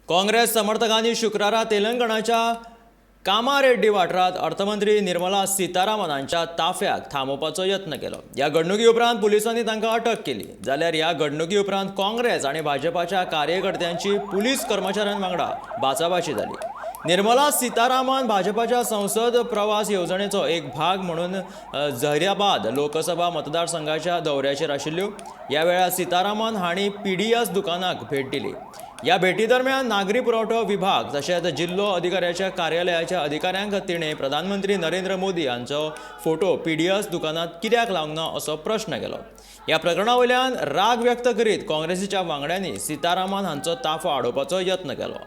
काँग्रेस समर्थकांनी शुक्रारा तेलंगणाच्या कामारेड्डी वाठारात अर्थमंत्री निर्मला सीतारामन हांच्या ताफ्याक थांबोवपाचो यत्न केलो। ह्या घडणुकी उपरांत पुलिसांनी तांकां अटक केली। जाल्यार ह्या घडणुकी उपरांत काँग्रेस आनी भाजपाच्या कार्यकर्त्यांची पुलीस कर्मचाऱ्यां वांगडा बाचाबाची जाली। निर्मला सीतारामन भाजपाच्या संसद प्रवास येवजणेचो एक भाग म्हणून जहिराबाद लोकसभा मतदारसंघाच्या दौऱ्याचेर आशिल्ल्यो। ह्या वेळार सीतारामन हांणी पीडीएस दुकानाक भेट दिली। ह्या भेटी दरम्यान नागरी पुरवठो विभाग तशेंच जिल्लो अधिकाऱ्याच्या कार्यालयाच्या अधिकाऱ्यांक तिणें प्रधानमंत्री नरेंद्र मोदी हांचो फोटो पीडीएस दुकानात कित्याक लावंक ना असो प्रश्न केलो। ह्या प्रकरणा वयल्यान राग व्यक्त करीत काँग्रेसीच्या वांगड्यांनी सीतारामन हांचो ताफो आडोवपाचो यत्न केलो।